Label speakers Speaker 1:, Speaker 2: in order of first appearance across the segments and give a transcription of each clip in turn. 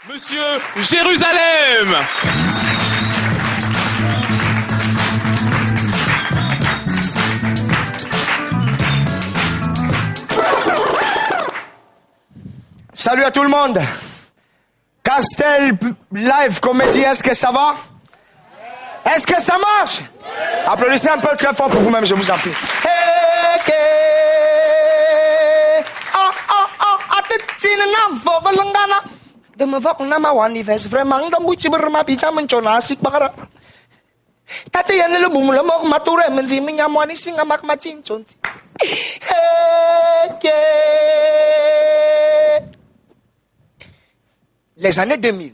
Speaker 1: Monsieur Jérusalem.
Speaker 2: Salut à tout le monde. Castel Live Comedy, est-ce que ça va? Est-ce que ça marche? Applaudissez un peu très fort pour vous-même, je vous en prie. Les années 2000,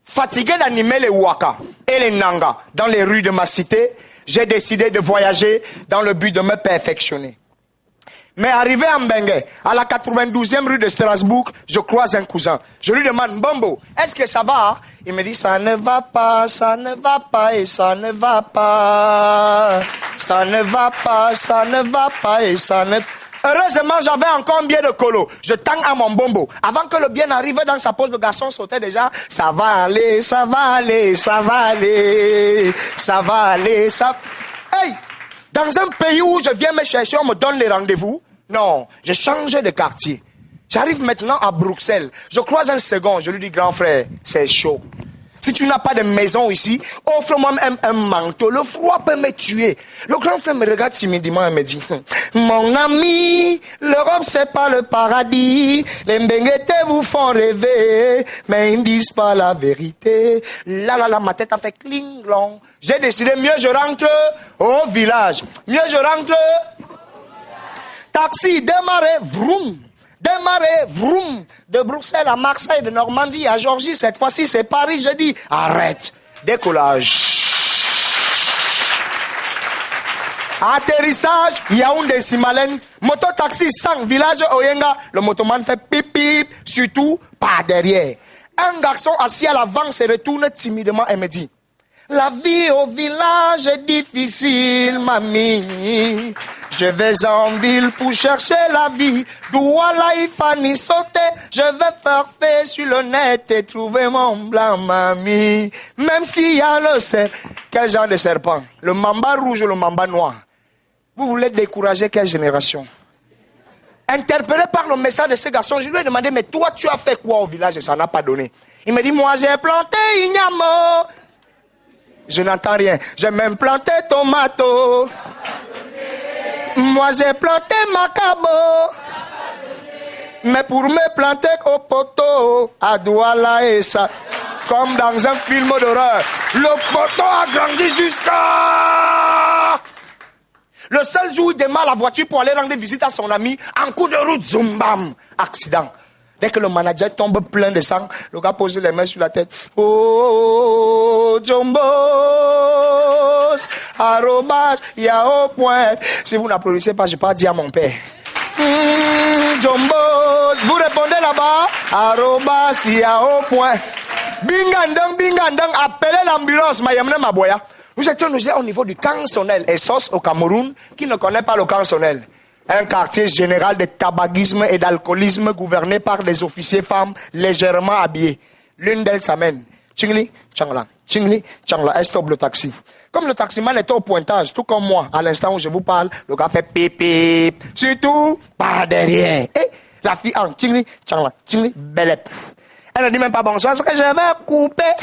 Speaker 2: fatigué d'animer les waka et les nanga dans les rues de ma cité, j'ai décidé de voyager dans le but de me perfectionner. Mais arrivé à Mbengue, à la 92e rue de Strasbourg, je croise un cousin. Je lui demande, Bombo, est-ce que ça va? Il me dit, ça ne va pas, ça ne va pas et ça ne va pas. Ça ne va pas, ça ne va pas et ça ne... Heureusement, j'avais encore un billet de colo. Je tends à mon Bombo. Avant que le bien arrive dans sa pause, le garçon sautait déjà. Ça va aller, ça va aller, ça va aller, ça va aller, ça... Hey! Dans un pays où je viens me chercher, on me donne les rendez-vous. Non, j'ai changé de quartier. J'arrive maintenant à Bruxelles. Je croise un second, je lui dis, grand frère, c'est chaud. Si tu n'as pas de maison ici, offre-moi un manteau. Le froid peut me tuer. Le grand frère me regarde timidement et me dit, mon ami, l'Europe c'est pas le paradis. Les Mbenguetés vous font rêver, mais ils ne disent pas la vérité. Là, ma tête a fait cling-long. J'ai décidé, mieux je rentre au village. Mieux je rentre. Taxi, démarrer, vroom. Démarrer, vroom. De Bruxelles à Marseille, de Normandie à Georgie. Cette fois-ci, c'est Paris. Je dis, arrête. Décollage. Atterrissage, Yaoundé, Simalène. Moto-taxi, 100, village Oyenga. Le motoman fait pip pip, surtout pas derrière. Un garçon assis à l'avant se retourne timidement et me dit, la vie au village est difficile, mamie. Je vais en ville pour chercher la vie. Douala Ifani sauter. Je vais faire fait sur le net et trouver mon blanc, mamie. Même s'il y a le serpent. Quel genre de serpent? Le mamba rouge ou le mamba noir? Vous voulez décourager quelle génération? Interpellé par le message de ce garçon, je lui ai demandé, mais toi, tu as fait quoi au village et ça n'a pas donné? Il me dit, moi, j'ai planté ignamo. Je n'entends rien. J'ai même planté tomato. Moi j'ai planté macabo. Mais pour me planter au poteau, à Douala et ça, comme dans un film d'horreur, le poteau a grandi jusqu'à... Le seul jour où il démarre la voiture pour aller rendre visite à son ami, en coup de route, zoom bam, accident. Dès que le manager tombe plein de sang, le gars pose les mains sur la tête. Oh, Jombos, arrobas, yao point. Si vous n'applaudissez pas, je n'ai pas dit à mon père. Jombos, vous répondez là-bas. Arrobas, yao point. Bingandang, appelez l'ambulance, mayamne maboya. Nous étions au niveau du Cansonel, et Sos au Cameroun, qui ne connaît pas le Cansonel. Un quartier général de tabagisme et d'alcoolisme gouverné par des officiers femmes légèrement habillés. L'une d'elles s'amène. Chingli, changla. Chingli, changla. Elle stoppe le taxi. Comme le taximan était au pointage, tout comme moi, à l'instant où je vous parle, le gars fait pip. Surtout, pas derrière. Et la fille en chingli, changla. Chingli, belep. Elle ne dit même pas bonsoir, parce que je vais couper.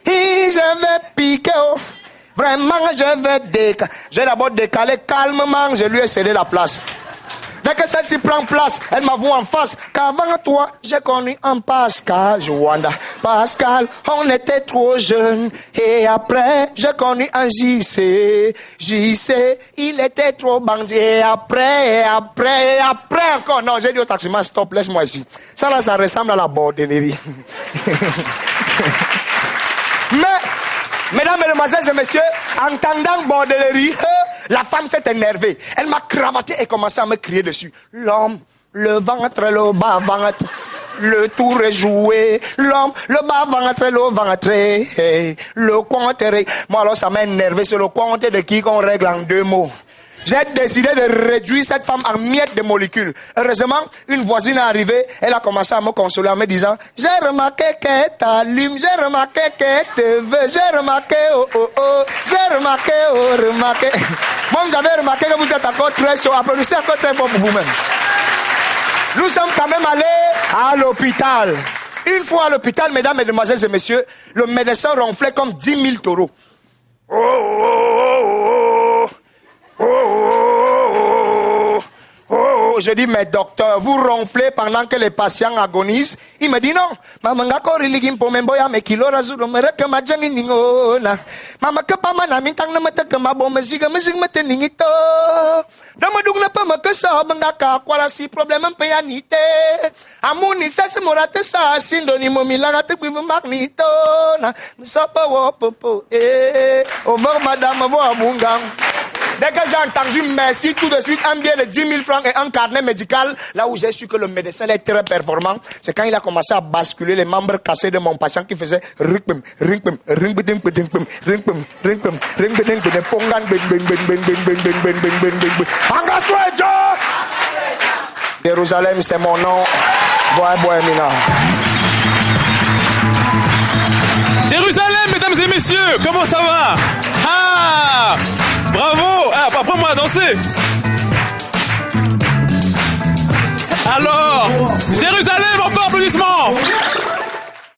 Speaker 2: Et je vais piquer. Vraiment, je vais décaler. J'ai d'abord décalé calmement, je lui ai cédé la place. Dès que celle-ci prend place, elle m'avoue en face qu'avant toi, j'ai connu un Pascal, Joanda. Pascal, on était trop jeunes. Et après, j'ai connu un JC. JC, il était trop bandit. Et après encore. Non, j'ai dit au taximan, stop, laisse-moi ici. Ça là, ça ressemble à la bordellerie. Mesdames, mesdemoiselles et messieurs, entendant bordellerie, la femme s'est énervée. Elle m'a cravaté et commencé à me crier dessus. L'homme, le ventre, le bas ventre, le tour est joué. L'homme, le bas ventre, le ventre, le compte. Moi alors ça m'a énervé. C'est le compte de qui qu'on règle en 2 mots. J'ai décidé de réduire cette femme en miettes de molécules. Heureusement, une voisine est arrivée, elle a commencé à me consoler en me disant, j'ai remarqué qu'elle t'allume, j'ai remarqué qu'elle te veut, j'ai remarqué, oh oh oh, j'ai remarqué, oh remarqué. Moi, vous avez remarqué que vous êtes encore très chaud, applaudissez encore très fort pour vous-même. Nous sommes quand même allés à l'hôpital. Une fois à l'hôpital, mesdames, mesdemoiselles et messieurs, le médecin ronflait comme 10 000 taureaux. Oh, oh, oh, oh, oh, oh, oh, oh. Je dis, mais docteur, vous ronflez pendant que les patients agonisent? Il me dit non. Maman, dès que j'ai entendu merci, tout de suite, un billet de 10 000 francs et un carnet médical, là où j'ai su que le médecin est très performant, c'est quand il a commencé à basculer les membres cassés de mon patient qui faisait Jérusalem, c'est mon nom.
Speaker 1: Jérusalem, mesdames et messieurs, comment ça va? Ah, bravo. Ah, apprends-moi à danser. Alors